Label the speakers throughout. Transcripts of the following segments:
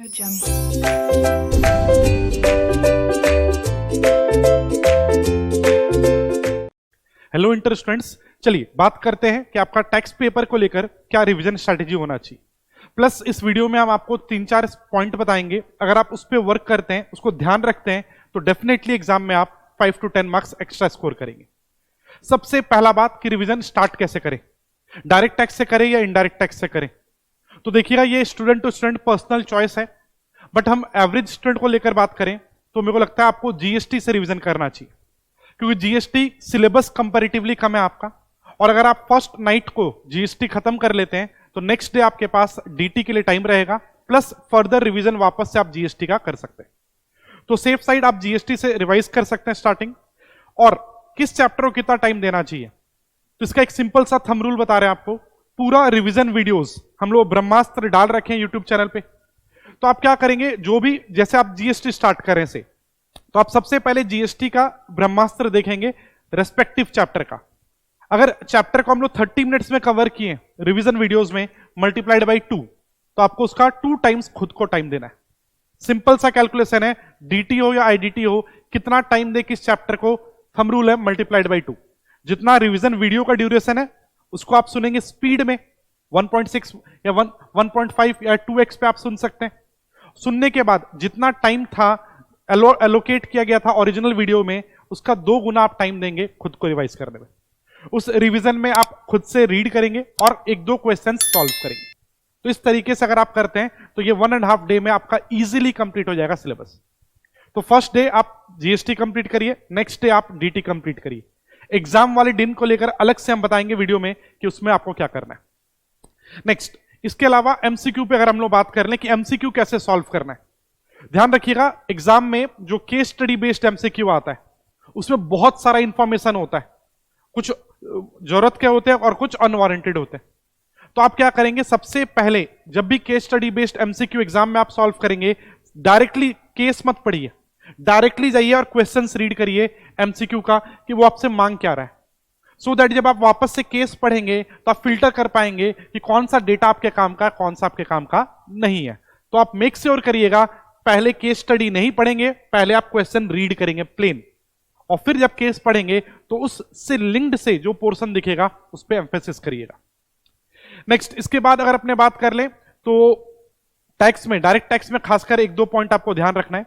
Speaker 1: Hello inter students, चलिए बात करते हैं कि आपका टेक्स्ट पेपर को लेकर क्या रिवीजन स्ट्रेटेजी होना चाहिए। प्लस इस वीडियो में हम आपको 3-4 पॉइंट बताएंगे। अगर आप उस पर वर्क करते हैं, उसको ध्यान रखते हैं, तो डेफिनेटली एग्जाम में आप 5 to 10 मार्क्स एक्स्ट्रा स्कोर करेंगे। सबसे पहला बात कि रिवीजन स्टार्ट कैसे करें, डायरेक्ट टेक्स्ट से करें या इनडायरेक्ट टेक्स्ट से करें। तो देखिएगा, ये student to student personal choice है, बट हम एवरेज स्टूडेंट को लेकर बात करें तो मेरे को लगता है आपको जीएसटी से रिवीजन करना चाहिए, क्योंकि जीएसटी सिलेबस कंपैरेटिवली कम है आपका। और अगर आप फर्स्ट नाइट को जीएसटी खत्म कर लेते हैं तो नेक्स्ट डे आपके पास डीटी के लिए टाइम रहेगा, प्लस फर्दर रिवीजन वापस से आप जीएसटी का कर सकते हैं। तो सेफ साइड आप जीएसटी से रिवाइज कर सकते हैं स्टार्टिंग। और किस चैप्टर को कितना टाइम देना चाहिए, तो इसका एक सिंपल सा थंब रूल बता रहे हैं आपको। पूरा रिवीजन वीडियोस हम लोग ब्रह्मास्त्र डाल रखे हैं यूट्यूब चैनल पे। तो आप क्या करेंगे, जो भी जैसे आप जीएसटी स्टार्ट करें से, तो आप सबसे पहले जीएसटी का ब्रह्मास्त्र देखेंगे रेस्पेक्टिव चैप्टर का। अगर चैप्टर को हम लोग 30 मिनट्स में कवर किए रिवीजन वीडियोस में, मल्टीप्लाइड बाई 2, तो आपको उसका 2 टाइम्स खुद को टाइम देना है। सिंपल सा कैलकुलेशन है, डीटी हो या आईडीटी हो, कितना टाइम दे किस चैप्टर को, थंब रूल है मल्टीप्लाइड बाई 2। जितना रिवीजन वीडियो का ड्यूरेशन है उसको आप सुनेंगे स्पीड में 1.6 या 1.5 या 2x पे आप सुन सकते हैं। सुनने के बाद जितना टाइम था एलोकेट किया गया था ओरिजिनल वीडियो में, उसका 2 गुना आप टाइम देंगे खुद को रिवाइज करने में। उस रिवीजन में आप खुद से रीड करेंगे और 1-2 क्वेश्चन सॉल्व करेंगे। तो इस तरीके से अगर आप करते हैं तो ये 1.5 डे में आपका इजीली कंप्लीट हो जाएगा सिलेबस। तो फर्स्ट डे आप जीएसटी कंप्लीट करिए, नेक्स्ट डे आप डीटी कंप्लीट करिए। एग्जाम वाले दिन को लेकर अलग से हम बताएंगे वीडियो में कि उसमें आपको क्या करना है। नेक्स्ट, इसके अलावा एमसीक्यू पे अगर हम लोग बात कर लें कि एमसीक्यू कैसे सॉल्व करना है, ध्यान रखिएगा एग्जाम में जो केस स्टडी बेस्ड एमसीक्यू आता है उसमें बहुत सारा इंफॉर्मेशन होता है, कुछ जरूरत के होते हैं और कुछ अनवारंटेड होते हैं। तो आप क्या करेंगे, सबसे पहले जब भी case study based MCQ exam में आप सॉल्व करेंगे, डायरेक्टली केस मत पढ़िए, डायरेक्टली जाइए और क्वेश्चंस रीड करिए एमसीक्यू का कि वो आपसे मांग क्या रहा है। सो दैट जब आप वापस से केस पढ़ेंगे तो आप फिल्टर कर पाएंगे कि कौन सा डेटा आपके काम का, कौन सा आपके काम का नहीं है। तो आप मेक श्योर करिएगा पहले केस स्टडी नहीं पढ़ेंगे, पहले आप क्वेश्चन रीड करेंगे प्लेन, और फिर जब केस पढ़ेंगे तो उससे लिंक्ड से जो पोर्शन दिखेगा उस पर एम्फेसिस करिएगा। नेक्स्ट, इसके बाद अगर अपने बात कर लें तो टैक्स में, डायरेक्ट टैक्स में खासकर 1-2 पॉइंट आपको ध्यान रखना है।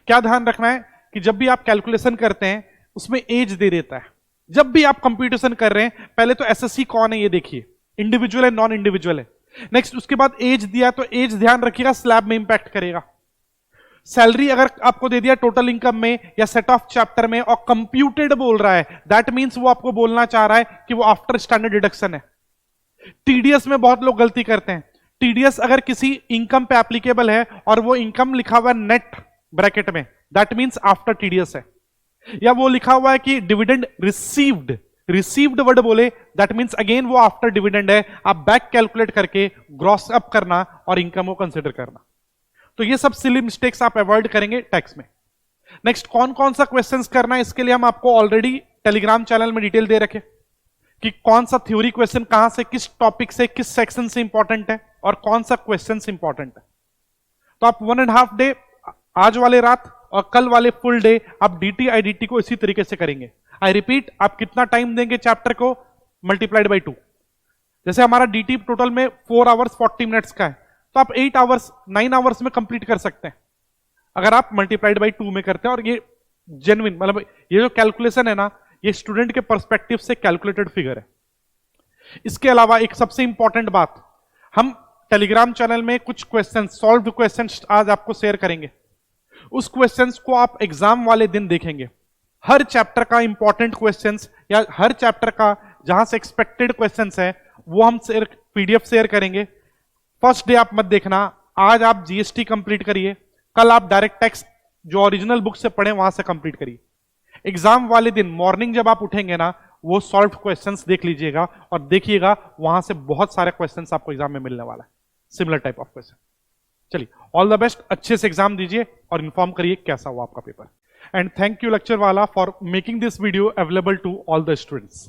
Speaker 1: क्या ध्यान रखना है कि जब भी आप कैलकुलेशन करते हैं उसमें एज दे देता है। जब भी आप कंप्यूटेशन कर रहे हैं पहले तो एसएससी कौन है ये देखिए, इंडिविजुअल है नॉन इंडिविजुअल है। नेक्स्ट, उसके बाद एज दिया तो एज ध्यान रखिएगा स्लैब में इंपैक्ट करेगा। सैलरी अगर आपको दे दिया टोटल इनकम में या सेट ऑफ चैप्टर में और कंप्यूटेड बोल रहा है, दैट मींस वो आपको बोलना चाह रहा है कि वो आफ्टर स्टैंडर्ड डिडक्शन है। टीडीएस में बहुत लोग गलती करते हैं, टीडीएस अगर किसी इनकम पे एप्लीकेबल है और वो इनकम लिखा हुआ है नेट ब्रैकेट में, दैट मींस आफ्टर टीडीएस है। या वो लिखा हुआ है कि डिविडेंड रिसीव्ड, रिसीव्ड वर्ड बोले, दैट मींस अगेन वो आफ्टर डिविडेंड है। आप बैक कैलकुलेट करके ग्रॉस अप करना और इनकम को कंसिडर करना। तो ये सब सिली मिस्टेक्स आप अवॉइड करेंगे टैक्स में। नेक्स्ट, कौन कौन सा क्वेश्चंस करना है, इसके लिए हम आपको ऑलरेडी टेलीग्राम चैनल में डिटेल दे रखे कि कौन सा थ्योरी क्वेश्चन कहां से, किस टॉपिक से, किस सेक्शन से इंपॉर्टेंट है और कौन सा क्वेश्चन इंपॉर्टेंट है। तो आप 1.5 डे आज वाले रात और कल वाले फुल डे आप डीटी आईडीटी को इसी तरीके से करेंगे। आई रिपीट, आप कितना टाइम देंगे चैप्टर को, मल्टीप्लाइड बाई 2। जैसे हमारा डीटी टोटल में 4 आवर्स 40 मिनट्स का है, तो आप 8 आवर्स 9 आवर्स में कंप्लीट कर सकते हैं अगर आप मल्टीप्लाइड बाई 2 में करते हैं। और ये जेन्युइन, मतलब ये जो कैलकुलेशन है ना, ये स्टूडेंट के पर्सपेक्टिव से कैलकुलेटेड फिगर है। इसके अलावा एक सबसे इंपॉर्टेंट बात, हम टेलीग्राम चैनल में कुछ क्वेश्चन, सॉल्व्ड क्वेश्चन आज आपको शेयर करेंगे। उस क्वेश्चंस को आप एग्जाम वाले दिन देखेंगे। हर चैप्टर का इंपॉर्टेंट क्वेश्चंस या हर चैप्टर का जहां से एक्सपेक्टेड क्वेश्चंस है वो हम पीडीएफ शेयर करेंगे। फर्स्ट डे आप मत देखना, आज आप जीएसटी कंप्लीट करिए, कल आप डायरेक्ट टैक्स जो ओरिजिनल बुक से पढ़े वहां से कंप्लीट करिए। एग्जाम वाले दिन मॉर्निंग जब आप उठेंगे ना, वो सॉल्व क्वेश्चंस देख लीजिएगा और देखिएगा वहां से बहुत सारे क्वेश्चंस आपको एग्जाम में मिलने वाला है, सिमिलर टाइप ऑफ क्वेश्चन। चलिए, ऑल द बेस्ट, अच्छे से एग्जाम दीजिए और इन्फॉर्म करिए कैसा हुआ आपका पेपर। एंड थैंक यू लेक्चर वाला for making this video available to all the students.